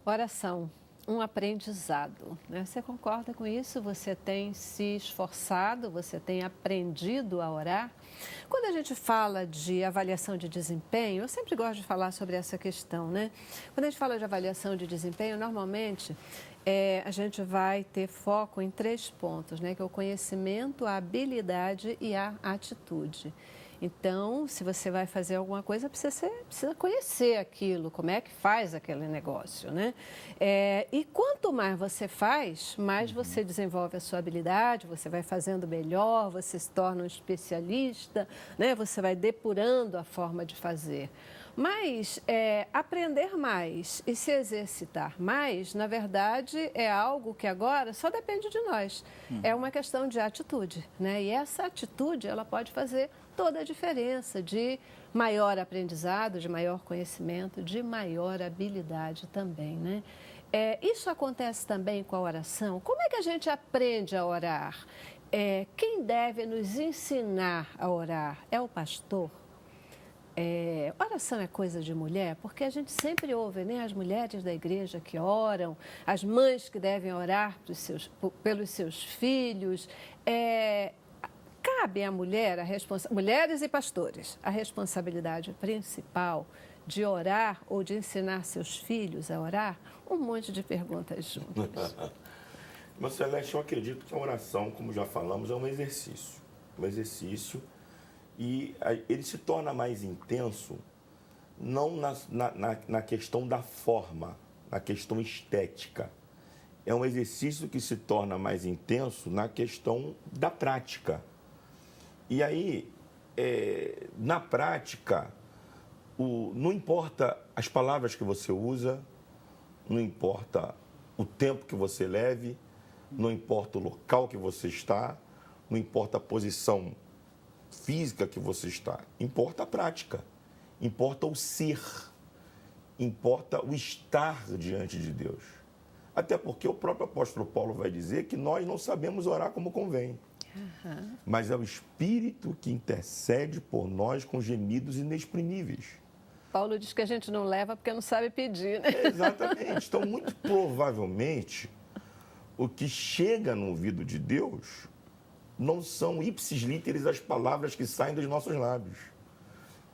Oração, um aprendizado, né? Você concorda com isso? Você tem se esforçado, você tem aprendido a orar? Quando a gente fala de avaliação de desempenho, eu sempre gosto de falar sobre essa questão, né? Quando a gente fala de avaliação de desempenho, normalmente a gente vai ter foco em 3 pontos, né? Que é o conhecimento, a habilidade e a atitude. Então, se você vai fazer alguma coisa, precisa conhecer aquilo, como é que faz aquele negócio, né? E quanto mais você faz, mais você desenvolve a sua habilidade, você vai fazendo melhor, você se torna um especialista, né? Você vai depurando a forma de fazer. Mas aprender mais e se exercitar mais, na verdade, é algo que agora só depende de nós. É uma questão de atitude, né? E essa atitude, ela pode fazer toda a diferença de maior aprendizado, de maior conhecimento, de maior habilidade também, né? Isso acontece também com a oração. Como é que a gente aprende a orar? Quem deve nos ensinar a orar? É o pastor? Oração é coisa de mulher, porque a gente sempre ouve, né, as mulheres da igreja que oram, as mães que devem orar pelos seus filhos. Cabe à mulher, mulheres e pastores, a responsabilidade principal de orar ou de ensinar seus filhos a orar? Um monte de perguntas juntas. Meu Celeste, eu acredito que a oração, como já falamos, é um exercício. Um exercício. E ele se torna mais intenso, não na questão da forma, na questão estética. É um exercício que se torna mais intenso na questão da prática. E aí, na prática, não importa as palavras que você usa, não importa o tempo que você leve, não importa o local que você está, não importa a posição física que você está, importa a prática, importa o ser, importa o estar diante de Deus. Até porque o próprio apóstolo Paulo vai dizer que nós não sabemos orar como convém. Mas é o Espírito que intercede por nós com gemidos inexprimíveis. Paulo diz que a gente não leva porque não sabe pedir, né? Exatamente. Então, muito provavelmente, o que chega no ouvido de Deus não são ipsis literis as palavras que saem dos nossos lábios.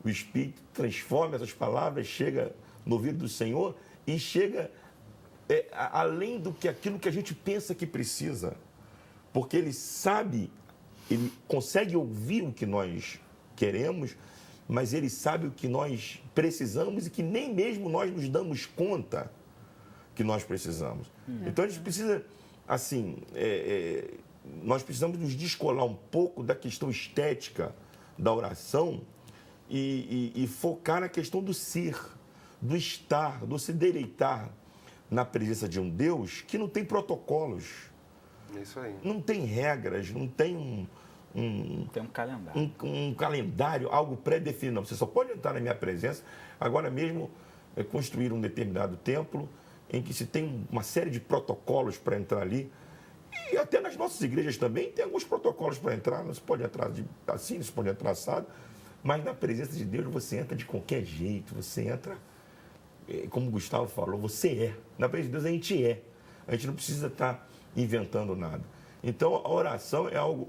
O Espírito transforma essas palavras, chega no ouvido do Senhor e chega além do que aquilo que a gente pensa que precisa. Porque Ele sabe, Ele consegue ouvir o que nós queremos, mas Ele sabe o que nós precisamos e que nem mesmo nós nos damos conta que nós precisamos. Então, a gente precisa, assim, nós precisamos nos descolar um pouco da questão estética da oração e focar na questão do ser, do estar, do se deleitar na presença de um Deus que não tem protocolos. É isso aí. Não tem regras, não tem tem um calendário. Um calendário, algo pré-definido. Não, você só pode entrar na minha presença. Agora mesmo, construir um determinado templo em que se tem uma série de protocolos para entrar ali. E até nas nossas igrejas também tem alguns protocolos para entrar. Não se pode entrar assim, não se pode entrar assado. Mas na presença de Deus você entra de qualquer jeito. Você entra, como o Gustavo falou, você é. Na presença de Deus a gente é. A gente não precisa estar inventando nada. Então a oração é algo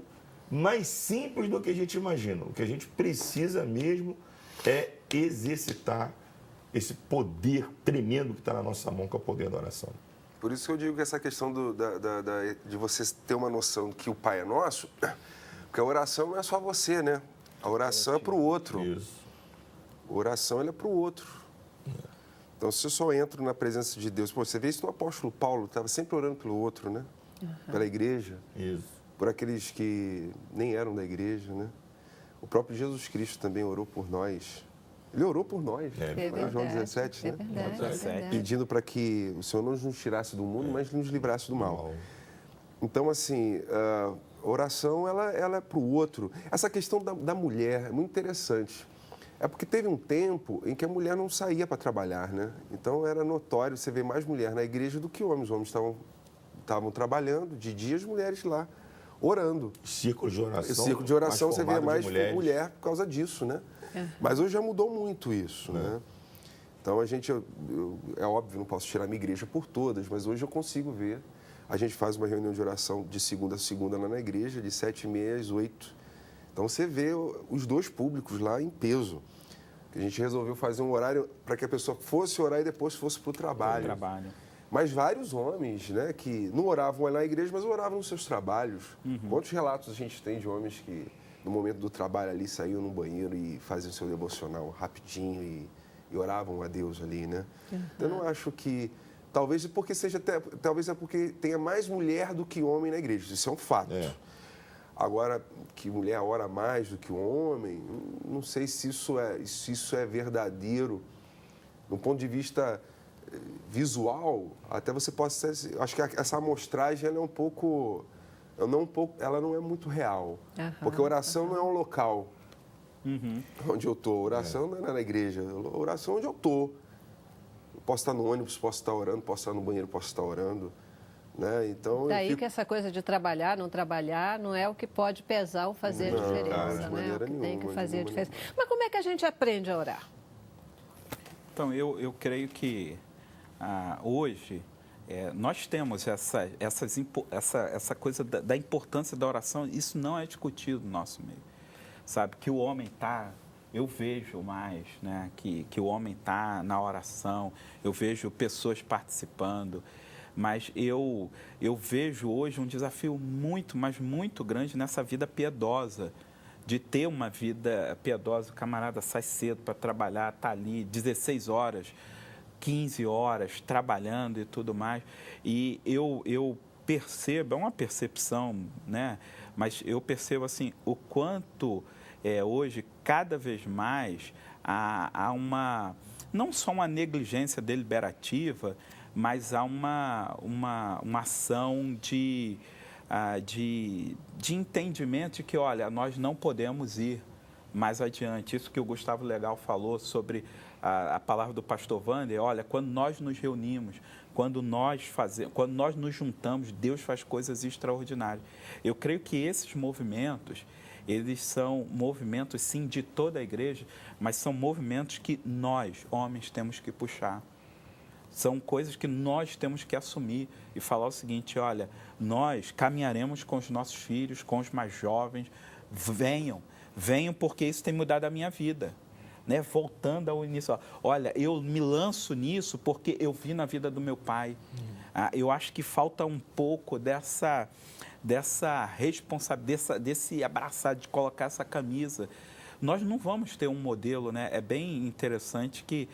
mais simples do que a gente imagina. O que a gente precisa mesmo é exercitar esse poder tremendo que está na nossa mão, que é o poder da oração. Por isso que eu digo que essa questão de você ter uma noção que o Pai é nosso, porque a oração não é só você, né? A oração é para o outro. Isso. A oração ela é para o outro. Então, se eu só entro na presença de Deus, você vê isso no apóstolo Paulo, estava sempre orando pelo outro, né? Pela igreja. Isso. Por aqueles que nem eram da igreja, né? O próprio Jesus Cristo também orou por nós. Ele orou por nós. João 17, né? Verdade. Pedindo para que o Senhor não nos tirasse do mundo, mas nos livrasse do mal. Então, assim, a oração, ela é para o outro. Essa questão da mulher é muito interessante. É porque teve um tempo em que a mulher não saía para trabalhar, né? Então, era notório você ver mais mulher na igreja do que homens. Os homens estavam trabalhando, de dia as mulheres lá, orando. Círculo de oração. Círculo de oração, você vê mais mulher por causa disso, né? Mas hoje já mudou muito isso, né? Então, é óbvio, não posso tirar minha igreja por todas, mas hoje eu consigo ver. A gente faz uma reunião de oração de segunda a segunda lá na igreja, de 7h30 às 8h. Então, você vê os dois públicos lá em peso. A gente resolveu fazer um horário para que a pessoa fosse orar e depois fosse para o trabalho. Mas vários homens, né, que não oravam lá na igreja, mas oravam nos seus trabalhos. Quantos relatos a gente tem de homens que, no momento do trabalho ali, saíam no banheiro e faziam seu devocional rapidinho e oravam a Deus ali, né? Então, eu não acho que... Talvez é porque tenha mais mulher do que homem na igreja. Isso é um fato. Agora, que mulher ora mais do que o homem, não sei se isso é verdadeiro. Do ponto de vista visual, até você possa... Acho que essa amostragem ela não é muito real. Porque a oração não é um local onde eu estou. Oração não é na igreja. Oração é onde eu estou. Posso estar no ônibus, posso estar orando, posso estar no banheiro, posso estar orando. Né? Então, daí que essa coisa de trabalhar, não é o que pode pesar ou fazer a diferença, né? O que tem que fazer a diferença. Mas como é que a gente aprende a orar? Então, eu creio que hoje nós temos essa coisa da importância da oração, isso não é discutido no nosso meio. Sabe, que o homem está... Eu vejo mais, né, que o homem está na oração, eu vejo pessoas participando, mas eu vejo hoje um desafio muito, mas muito grande nessa vida piedosa, de ter uma vida piedosa. O camarada sai cedo para trabalhar, está ali 16 horas, 15 horas, trabalhando e tudo mais, e eu percebo, é uma percepção, né, mas eu percebo assim, o quanto... hoje, cada vez mais, há uma, não só uma negligência deliberativa, mas há uma ação de entendimento de que, olha, nós não podemos ir mais adiante. Isso que o Gustavo Legal falou sobre a palavra do pastor Wander, olha, quando nós nos reunimos, quando nós nos juntamos, Deus faz coisas extraordinárias. Eu creio que esses movimentos... eles são movimentos, sim, de toda a igreja, mas são movimentos que nós, homens, temos que puxar. São coisas que nós temos que assumir e falar o seguinte, olha, nós caminharemos com os nossos filhos, com os mais jovens, venham porque isso tem mudado a minha vida. Né? Voltando ao início, olha, eu me lanço nisso porque eu vi na vida do meu pai. Eu acho que falta um pouco dessa responsabilidade, desse abraçar, de colocar essa camisa. Nós não vamos ter um modelo, né? É bem interessante que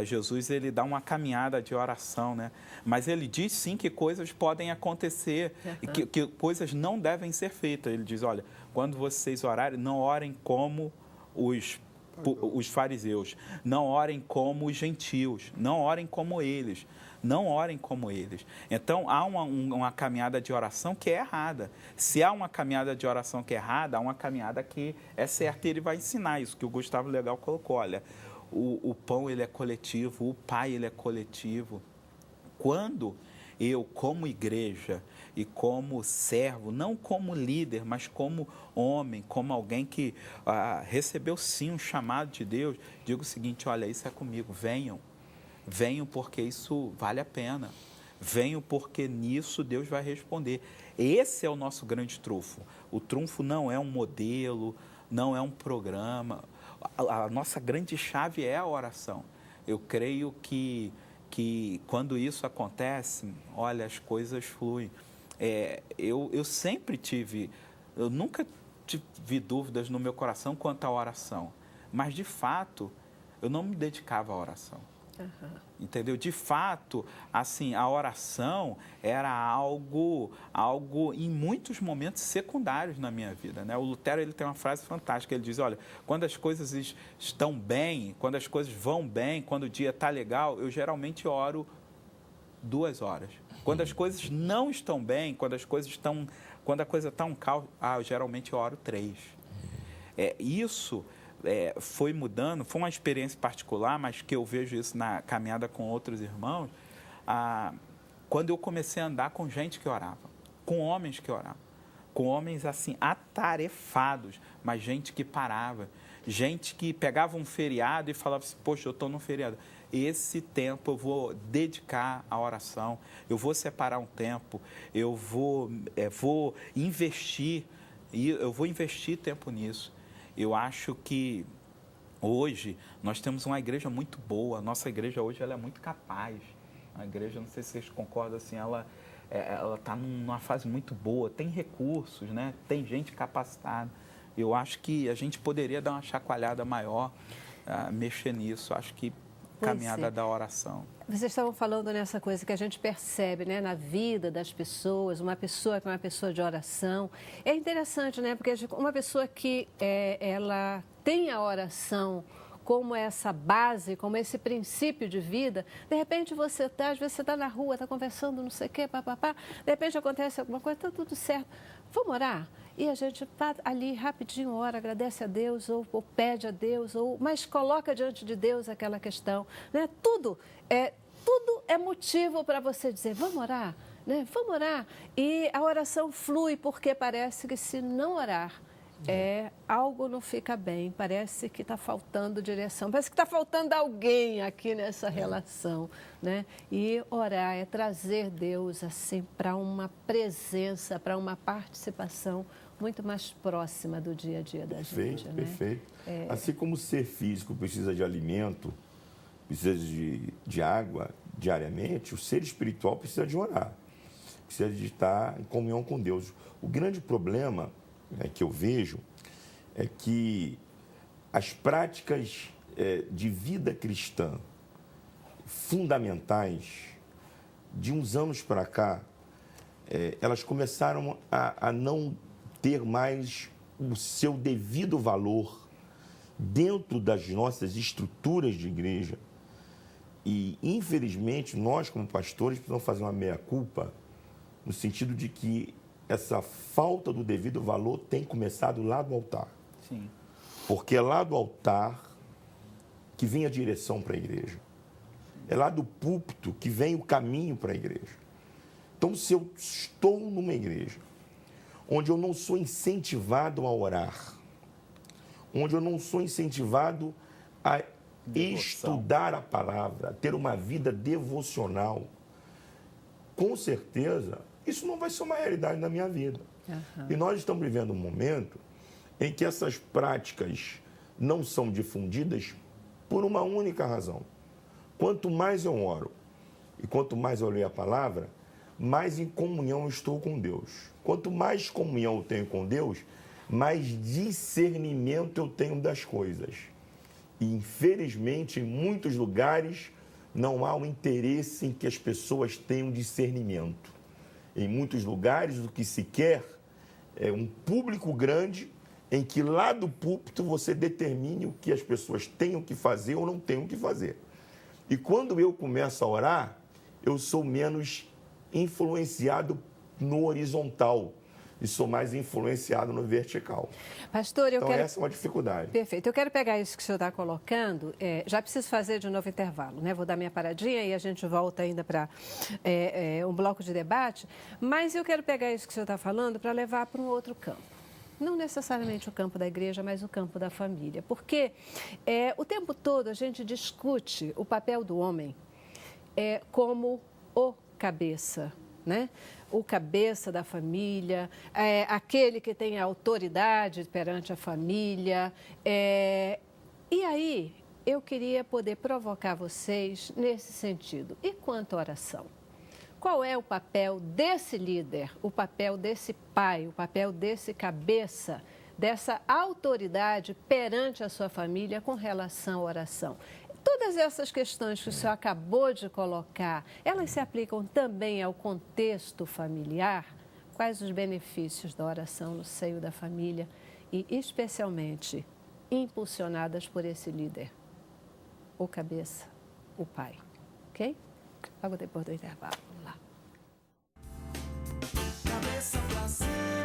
Jesus ele dá uma caminhada de oração, né? Mas ele diz sim que coisas podem acontecer e que coisas não devem ser feitas. Ele diz, olha, quando vocês orarem, não orem como os fariseus, não orem como os gentios, não orem como eles. Não orem como eles. Então, há uma caminhada de oração que é errada. Se há uma caminhada de oração que é errada, há uma caminhada que é certa e ele vai ensinar isso, que o Gustavo Legal colocou. Olha, o pão ele é coletivo, o pai ele é coletivo. Quando eu, como igreja e como servo, não como líder, mas como homem, como alguém que recebeu sim um chamado de Deus, digo o seguinte, olha, isso é comigo, venham porque isso vale a pena. Venham porque nisso Deus vai responder. Esse é o nosso grande trunfo. O trunfo não é um modelo, não é um programa. A nossa grande chave é a oração. Eu creio que quando isso acontece, olha, as coisas fluem. Eu sempre eu nunca tive dúvidas no meu coração quanto à oração. Mas, de fato, eu não me dedicava à oração. Entendeu? De fato, assim, a oração era algo em muitos momentos secundários na minha vida, né? O Lutero ele tem uma frase fantástica, ele diz, olha, quando as coisas estão bem, quando as coisas vão bem, quando o dia está legal, eu geralmente oro 2 horas. Quando as coisas não estão bem, quando a coisa está um caos, eu geralmente oro 3. Isso... foi mudando, foi uma experiência particular, mas que eu vejo isso na caminhada com outros irmãos, quando eu comecei a andar com gente que orava, com homens que oravam, com homens assim, atarefados, mas gente que parava, gente que pegava um feriado e falava assim, poxa, eu estou no feriado. Esse tempo eu vou dedicar à oração, eu vou separar um tempo, eu vou investir, e eu vou investir tempo nisso. Eu acho que hoje nós temos uma igreja muito boa, a nossa igreja hoje ela é muito capaz. A igreja, não sei se vocês concordam, assim, ela está numa fase muito boa, tem recursos, né? Tem gente capacitada. Eu acho que a gente poderia dar uma chacoalhada maior, mexer nisso. Acho que caminhada da oração. Vocês estavam falando nessa coisa que a gente percebe, né, na vida das pessoas, uma pessoa que é uma pessoa de oração. É interessante, né, porque uma pessoa que ela tem a oração como essa base, como esse princípio de vida, de repente às vezes você está na rua, está conversando, não sei o quê, papapá, de repente acontece alguma coisa, está tudo certo. Vamos orar? E a gente está ali rapidinho, ora, agradece a Deus, ou pede a Deus, mas coloca diante de Deus aquela questão. Né? Tudo é motivo para você dizer, vamos orar, né? Vamos orar. E a oração flui, porque parece que se não orar, algo não fica bem, parece que está faltando direção, parece que está faltando alguém aqui nessa relação, né? E orar é trazer Deus assim para uma presença, para uma participação muito mais próxima do dia a dia da gente. Perfeito. Assim como o ser físico precisa de alimento, precisa de água diariamente, o ser espiritual precisa de orar, precisa de estar em comunhão com Deus. O grande problema que eu vejo é que as práticas de vida cristã fundamentais, de uns anos para cá, elas começaram a não ter mais o seu devido valor dentro das nossas estruturas de igreja. E, infelizmente, nós, como pastores, precisamos fazer uma meia-culpa no sentido de que essa falta do devido valor tem começado lá do altar. Sim. Porque é lá do altar que vem a direção para a igreja. É lá do púlpito que vem o caminho para a igreja. Então, se eu estou numa igreja onde eu não sou incentivado a orar, onde eu não sou incentivado a estudar a palavra, a ter uma vida devocional, com certeza, isso não vai ser uma realidade na minha vida. E nós estamos vivendo um momento em que essas práticas não são difundidas por uma única razão. Quanto mais eu oro e quanto mais eu leio a palavra, mais em comunhão eu estou com Deus. Quanto mais comunhão eu tenho com Deus, mais discernimento eu tenho das coisas. E, infelizmente, em muitos lugares, não há o interesse em que as pessoas tenham discernimento. Em muitos lugares, o que se quer é um público grande em que lá do púlpito você determine o que as pessoas tenham que fazer ou não tenham que fazer. E quando eu começo a orar, eu sou menos influenciado no horizontal e sou mais influenciado no vertical. Pastor, essa é uma dificuldade. Perfeito. Eu quero pegar isso que o senhor está colocando. Já preciso fazer de novo intervalo, né? Vou dar minha paradinha e a gente volta ainda para um bloco de debate. Mas eu quero pegar isso que o senhor está falando para levar para um outro campo. Não necessariamente o campo da igreja, mas o campo da família. Porque o tempo todo a gente discute o papel do homem como o cabeça, né? O cabeça da família, aquele que tem a autoridade perante a família. E aí, eu queria poder provocar vocês nesse sentido. E quanto à oração? Qual é o papel desse líder, o papel desse pai, o papel desse cabeça, dessa autoridade perante a sua família com relação à oração? Todas essas questões que o senhor acabou de colocar, elas se aplicam também ao contexto familiar? Quais os benefícios da oração no seio da família e, especialmente, impulsionadas por esse líder, o cabeça, o pai? Ok? Logo depois do intervalo. Vamos lá. Cabeça pra cima.